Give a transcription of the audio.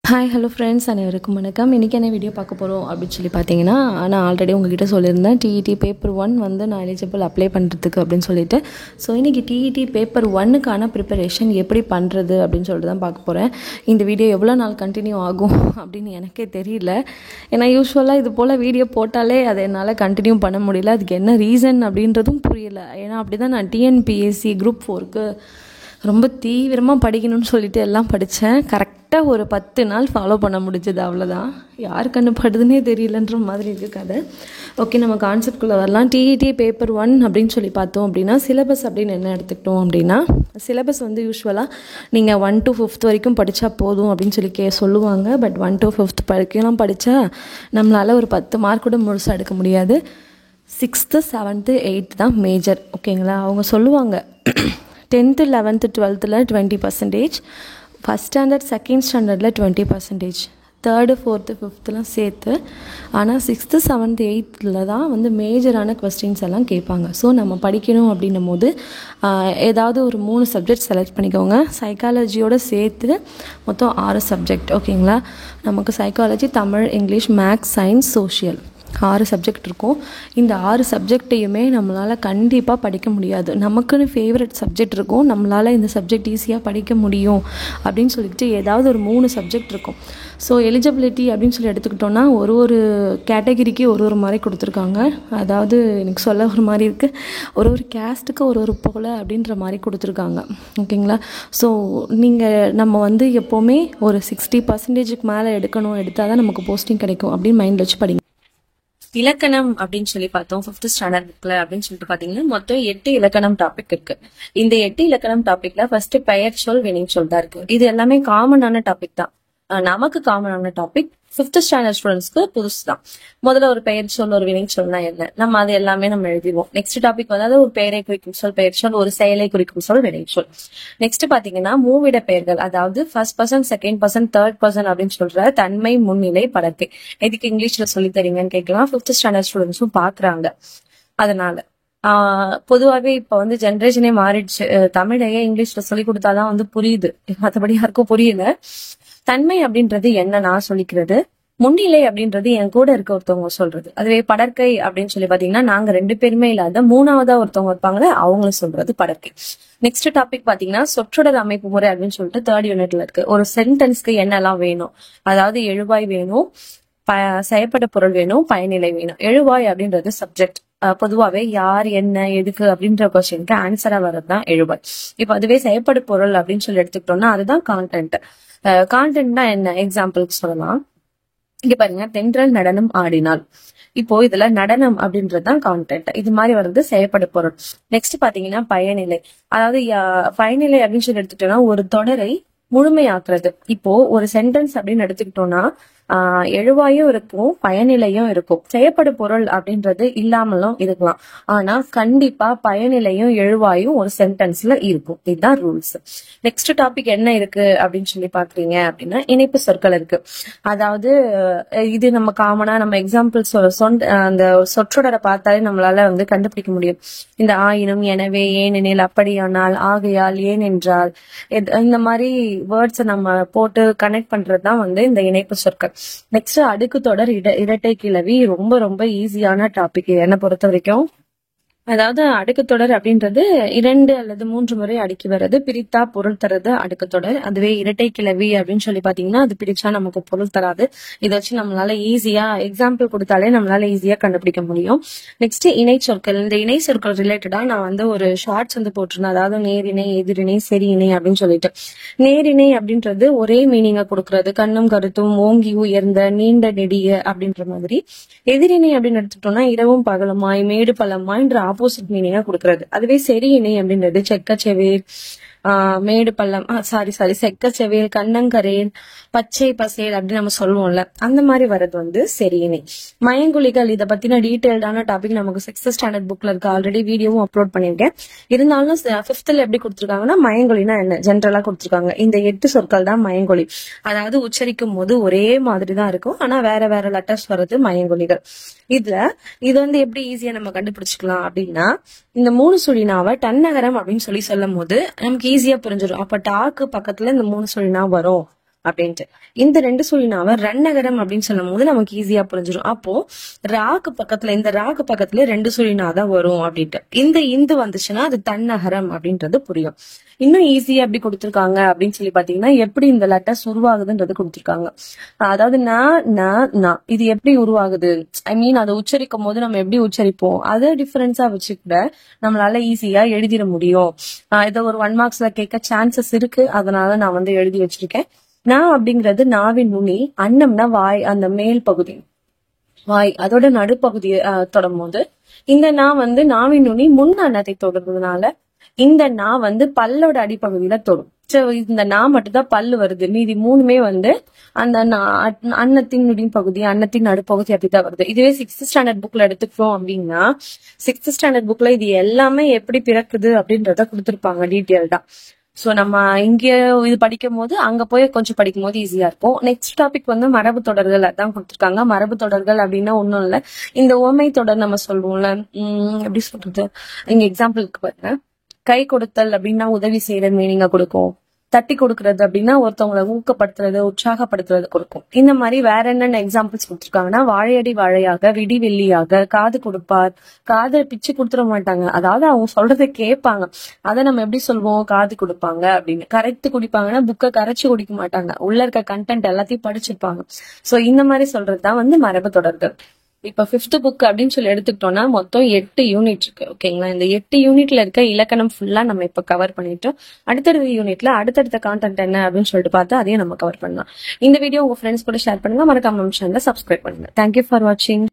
Hi hello friends, அனைவருக்கும் வணக்கம். இன்றைக்கி என்ன வீடியோ பார்க்க போகிறோம் அப்படின்னு சொல்லி பார்த்தீங்கன்னா, நான் ஆல்ரெடி உங்ககிட்ட சொல்லியிருந்தேன் டிஇடி பேப்பர் 1 வந்து நான் எலிஜிபிள் அப்ளை பண்ணுறதுக்கு அப்படின்னு சொல்லிட்டு. ஸோ இன்றைக்கி டிஇடி பேப்பர் 1க்கான ப்ரிப்பரேஷன் எப்படி பண்ணுறது அப்படின்னு சொல்லிட்டு தான் பார்க்க போகிறேன். இந்த வீடியோ எவ்வளோ நாள் கண்டினியூ ஆகும் அப்படின்னு எனக்கே தெரியல. ஏன்னா யூஸ்வலாக இது போல் வீடியோ போட்டாலே அதை என்னால் கண்டினியூ பண்ண முடியல. அதுக்கு என்ன ரீசன் அப்படின்றதும் புரியல. ஏன்னா அப்படி தான் நான் டிஎன்பிஎஸ்சி குரூப் 4க்கு ரொம்ப தீவிரமாக படிக்கணும்னு சொல்லிட்டு எல்லாம் படித்தேன். கரெக்டாக ஒரு 10 நாள் ஃபாலோ பண்ண முடிஞ்சது, அவ்வளோதான். யார் கண்ணு படுதுன்னே தெரியலன்ற மாதிரி இருக்குது கதை. ஓகே, நம்ம கான்செப்ட்குள்ளே வரலாம். டிஇடி பேப்பர் 1 அப்படின்னு சொல்லி பார்த்தோம் அப்படின்னா, சிலபஸ் அப்படின்னு என்ன எடுத்துக்கிட்டோம் அப்படின்னா, சிலபஸ் வந்து யூஸ்வலாக நீங்கள் 1 to 5th வரைக்கும் படித்தா போதும் அப்படின்னு சொல்லி சொல்லுவாங்க. பட் 1 to 5th வரைக்கும்லாம் படித்தா நம்மளால் ஒரு 10 மார்க் கூட முழுசாக எடுக்க முடியாது. 6th 7th 8th தான் மேஜர். ஓகேங்களா? அவங்க சொல்லுவாங்க 10th 11th 12th 20%, first standard second ஸ்டாண்டர்டில் 20%, 3rd 4th 5thலாம் சேர்த்து. ஆனால் 6th 7th 8th தான் வந்து மேஜரான கொஸ்டின்ஸ் எல்லாம் கேட்பாங்க. ஸோ நம்ம படிக்கணும் அப்படின்னும் போது ஏதாவது ஒரு 3 சப்ஜெக்ட் செலக்ட் பண்ணிக்கோங்க. சைக்காலஜியோடு சேர்த்து மொத்தம் 6 சப்ஜெக்ட். ஓகேங்களா? நமக்கு psychology, Tamil, English, maths, science, social 6 subject இருக்கும். இந்த 6 சப்ஜெக்டையுமே நம்மளால் கண்டிப்பாக படிக்க முடியாது. நமக்குன்னு ஃபேவரட் சப்ஜெக்ட் இருக்கும், நம்மளால் இந்த சப்ஜெக்ட் ஈஸியாக படிக்க முடியும் அப்படின்னு சொல்லிட்டு ஏதாவது ஒரு 3 சப்ஜெக்ட் இருக்கும். ஸோ எலிஜிபிலிட்டி அப்படின்னு சொல்லி எடுத்துக்கிட்டோன்னா ஒரு கேட்டகிரிக்கு ஒரு மாதிரி கொடுத்துருக்காங்க. அதாவது எனக்கு சொல்ல ஒரு மாதிரி இருக்குது, ஒரு கேஸ்ட்டுக்கு ஒரு போல் அப்படின்ற மாதிரி கொடுத்துருக்காங்க. ஓகேங்களா? ஸோ நம்ம வந்து எப்போவுமே ஒரு 60%க்கு மேலே எடுத்தால் தான் நமக்கு போஸ்டிங் கிடைக்கும் அப்படின்னு மைண்டில் வச்சு படிங்க. இலக்கணம் அப்படின்னு சொல்லி பார்த்தோம் 5th ஸ்டாண்டர்ட் புக்ல அப்படின்னு சொல்லிட்டு பாத்தீங்கன்னா மொத்தம் 8 இலக்கணம் டாபிக் இருக்கு. இந்த 8 இலக்கணம் டாபிக்ல ஃபர்ஸ்ட் பெயர் சொல், வினை சொல் தான் இருக்கு. இது எல்லாமே காமனான டாபிக் தான். நமக்கு காமனான டாபிக் 5th ஸ்டாண்டர்ட் ஸ்டூடெண்ட்ஸ்க்கு புதுசு தான். முதல்ல ஒரு பெயர் சொல், ஒரு வினை சொல்னா என்ன, நம்ம அது எல்லாமே நம்ம எழுதிடுவோம். நெக்ஸ்ட் டாபிக் வந்து ஒரு பெயரை குறிக்கும் சொல் பெயர் சொல், ஒரு செயலை குறிக்கும் சொல் வினை சொல். நெக்ஸ்ட் பாத்தீங்கன்னா மூவிட பெயர்கள், அதாவது first person, second person, third person அப்படின்னு சொல்ற தன்மை, முன்னிலை, படர்க்கை. எதுக்கு இங்கிலீஷ்ல சொல்லி தரீங்கன்னு கேட்கலாம். 5th ஸ்டாண்டர்ட் ஸ்டூடெண்ட்ஸும் பாக்குறாங்க. அதனால பொதுவாகவே இப்ப வந்து ஜென்ரேஷனே மாறிடுச்சு. தமிழையே இங்கிலீஷ்ல சொல்லி கொடுத்தாதான் வந்து புரியுது, மற்றபடி யாருக்கும் புரியல. தன்மை அப்படின்றது என்ன நான் சொல்லிக்கிறது, முன்னிலை அப்படின்றது என் கூட இருக்க ஒருத்தவங்க சொல்றது. அதுவே படற்கை அப்படின்னு சொல்லி பாத்தீங்கன்னா நாங்க 2 பேருமே இல்லாத 3வதா ஒருத்தவங்க இருப்பாங்களே அவங்களும் சொல்றது படற்கை. நெக்ஸ்ட் டாபிக் பாத்தீங்கன்னா சொற்றொடர் அமைப்பு முறை அப்படின்னு சொல்லிட்டு 3rd யூனிட்ல இருக்கு. ஒரு சென்டென்ஸ்க்கு என்னெல்லாம் வேணும், அதாவது எழுவாய் வேணும், செயற்பட்ட பொருள் வேணும், பயனிலை வேணும். எழுவாய் அப்படின்றது சப்ஜெக்ட். பொதுவாவே யார், என்ன, எதுக்கு அப்படின்ற கொஸ்டினுக்கு ஆன்சரா வர்றதுதான் எழுவாய். இப்ப அதுவே செயற்படு பொருள் அப்படின்னு சொல்லி எடுத்துக்கிட்டோம்னா அதுதான் கான்டென்ட். கான்டென்ட்னா என்ன, எக்ஸாம்பிளுக்கு சொல்லலாம். இங்க பாருங்க, தென்றல் நடனம் ஆடினாள். இப்போ இதுல நடனம் அப்படின்றதுதான் கான்டென்ட். இது மாதிரி வர்றது செயற்படு பொருள். நெக்ஸ்ட் பாத்தீங்கன்னா பயனிலை, அதாவது பயனிலை அப்படின்னு சொல்லி எடுத்துட்டோம்னா ஒரு தொடரை முழுமையாக்குறது. இப்போ ஒரு சென்டென்ஸ் அப்படின்னு எடுத்துக்கிட்டோம்னா எழுவாயும் இருக்கும், பயனிலையும் இருக்கும். செயற்படு பொருள் அப்படின்றது இல்லாமலும் இருக்கலாம். ஆனா கண்டிப்பா பயனிலையும் எழுவாயும் ஒரு சென்டென்ஸ்ல இருக்கும். இதுதான் ரூல்ஸ். நெக்ஸ்ட் டாபிக் என்ன இருக்கு அப்படின்னு சொல்லி பாக்குறீங்க அப்படின்னா இணைப்பு சொற்கள் இருக்கு. அதாவது இது நம்ம காமனா நம்ம எக்ஸாம்பிள்ஸ் அந்த சொற்றொடரை பார்த்தாலே நம்மளால வந்து கண்டுபிடிக்க முடியும். இந்த ஆயினும், எனவே, ஏனெனில், அப்படியானால், ஆகையால், ஏனென்றால், இந்த மாதிரி வேர்ட்ஸை நம்ம போட்டு கனெக்ட் பண்றதுதான் வந்து இந்த இணைப்பு சொற்கள். நெக்ஸ்ட் அடுக்கு தொடர், இரட்டை கிளவி. ரொம்ப ரொம்ப ஈஸியான டாபிக் என்னை பொறுத்த வரைக்கும். அதாவது அடுக்கு தொடர் அப்படின்றது 2 அல்லது 3 முறை அடுக்கி வர்றது, பிரித்தா பொருள் தரது அடுக்கு தொடர். அதுவே இரட்டை கிளவி அப்படின்னு சொல்லி பாத்தீங்கன்னா அது பிரிச்சா நமக்கு பொருள் தராது. இதை வச்சு நம்மளால ஈஸியா எக்ஸாம்பிள் கொடுத்தாலே நம்மளால ஈஸியா கண்டுபிடிக்க முடியும். நெக்ஸ்ட் இணை சொற்கள். இந்த இணை சொற்கள் ரிலேட்டடா நான் வந்து ஒரு ஷார்ட்ஸ் வந்து போட்டிருந்தேன். அதாவது நேரிணை, எதிரிணை, சரி இணை அப்படின்னு சொல்லிட்டு. நேரிணை அப்படின்றது ஒரே மீனிங்கை கொடுக்கறது, கண்ணும் கருத்தும், ஓங்கி உயர்ந்த, நீண்ட நெடிய அப்படின்ற மாதிரி. எதிரிணை அப்படின்னு எடுத்துட்டோம்னா இரவும் பகலுமாய், மேடு பள்ளமாய்ன்ற ஆப்போசிட் மீனிங்கா கொடுக்கறது. அதுவே சரி இணை அப்படின்றது செக்கச்செவேல், மேடு பள்ளம், செக்க செவேல், கண்ணங்கரேல், பச்சை பசேல் அப்படின்னு நம்ம சொல்லுவோம்ல, அந்த மாதிரி வர்றது வந்து சரி இணை. மயங்குழிகள், இதை பத்தின டீடைல்டான டாபிக் நமக்கு 6th ஸ்டாண்டர்ட் புக்ல இருக்கு. ஆல்ரெடி வீடியோவும் அப்லோட் பண்ணிருக்கேன். இருந்தாலும் 5th எப்படி கொடுத்துருக்காங்கன்னா மயங்கொழினா என்ன ஜென்ரலா கொடுத்துருக்காங்க. இந்த 8 சொற்கள் தான் மயங்கொழி. அதாவது உச்சரிக்கும் போது ஒரே மாதிரி தான் இருக்கும், ஆனா வேற வேற லெட்டர்ஸ் வர்றது மயங்கொழிகள். இது வந்து எப்படி ஈஸியா நம்ம கண்டுபிடிச்சுக்கலாம் அப்படின்னா, இந்த 3 சுழினாவை டன்னகரம் அப்படின்னு சொல்லும் போது நமக்கு ஈஸியா புரிஞ்சிடும். அப்ப டாக்கு பக்கத்துல இந்த 3 சுழினா வரும் அப்படின்ட்டு. இந்த 2 சுழினாவை ரன்னகரம் அப்படின்னு சொல்லும் போது நமக்கு ஈஸியா புரிஞ்சிடும். அப்போ ராக்கு பக்கத்துல, இந்த ராக்கு பக்கத்துல 2 சுழினா தான் வரும் அப்படின்ட்டு. இந்த இந்து வந்துச்சுன்னா அது தன்னகரம் அப்படின்றது புரியும். இன்னும் ஈஸியா எப்படி கொடுத்திருக்காங்க அப்படின்னு சொல்லி பாத்தீங்கன்னா, எப்படி இந்த லெட்டர்ஸ் உருவாகுதுன்றது கொடுத்திருக்காங்க. அதாவது இது எப்படி உருவாகுது, ஐ மீன் அதை உச்சரிக்கும் போது நம்ம எப்படி உச்சரிப்போம், அதை டிஃபரன்ஸா வச்சு கூட நம்மளால ஈஸியா எழுதிட முடியும். இதை ஒரு 1 மார்க்ஸ்ல கேட்க சான்சஸ் இருக்கு. அதனால நான் வந்து எழுதி வச்சிருக்கேன். அப்படிங்கிறது நாவின் நுனி, அன்னம்னா வாய், அந்த மேல் பகுதி வாய், அதோட நடுப்பகுதியை தொடும் போது இந்த வந்து நாவின் நுனி முன் அன்னத்தை தொடுறதுனால இந்த வந்து பல்லோட அடிப்பகுதியில தொடும். இந்த மட்டும் தான் பல்லு வருது, மீதி 3மே வந்து அந்த அன்னத்தின் நுடி பகுதி, அன்னத்தின் நடுப்பகுதி அப்படிதான் வருது. இதுவே 6th ஸ்டாண்டர்ட் புக்ல எடுத்துக்கிறோம் அப்படின்னா 6th ஸ்டாண்டர்ட் புக்ல இது எல்லாமே எப்படி பிறக்குது அப்படின்றத கொடுத்துருப்பாங்க டீட்டெயில்டா. சோ நம்ம இங்க இது படிக்கும் போது அங்க போய் கொஞ்சம் படிக்கும் போது ஈஸியா இருக்கும். நெக்ஸ்ட் டாபிக் வந்து மரபு தொடர்கள் அதான் கொடுத்துருக்காங்க. மரபு தொடர்கள் அப்படின்னா ஒண்ணும் இல்ல, இந்த ஓமை தொடர் நம்ம சொல்லுவோம்ல, எப்படி சொல்றது, இங்க எக்ஸாம்பிளுக்கு பாருங்க. கை கொடுத்தல் அப்படின்னா உதவி செய்யற மீனிங்க கொடுக்கும். தட்டி கொடுக்கறது அப்படின்னா ஒருத்தவங்களை ஊக்கப்படுத்துறது, உற்சாகப்படுத்துறது கொடுக்கும். இந்த மாதிரி வேற என்னென்ன எக்ஸாம்பிள்ஸ் கொடுத்துருக்காங்கன்னா, வாழையடி வாழையாக, விடி வெள்ளியாக, காது கொடுப்பார், காதை பிச்சு கொடுத்துட மாட்டாங்க, அதாவது அவங்க சொல்றதை கேட்பாங்க. அதை நம்ம எப்படி சொல்வோம், காது கொடுப்பாங்க அப்படின்னு. கரைத்து குடிப்பாங்கன்னா புக்கை கரைச்சு குடிக்க மாட்டாங்க, உள்ள இருக்க கண்டென்ட் எல்லாத்தையும் படிச்சிருப்பாங்க. சோ இந்த மாதிரி சொல்றதுதான் வந்து மரபு தொடர்கள். இப்ப 5th புக் அப்படின்னு சொல்லி எடுத்துக்கிட்டோம்னா மொத்தம் 8 யூனிட் இருக்கு. ஓகேங்களா, இந்த 8 யூனிட்ல இருக்க இலக்கணம் ஃபுல்லா நம்ம இப்ப கவர் பண்ணிட்டோம். அடுத்தடுத்த யூனிட்ல அடுத்தடுத்த கான்டென்ட் என்ன அப்படின்னு சொல்லிட்டு பார்த்து அதையும் நம்ம கவர் பண்ணலாம். இந்த வீடியோ உங்க ஃப்ரெண்ட்ஸ் கூட ஷேர் பண்ணுங்க. மறக்காம நம்ம சேனலை சப்ஸ்கிரைப் பண்ணுங்க. தேங்க்யூ ஃபார் வாட்சிங்.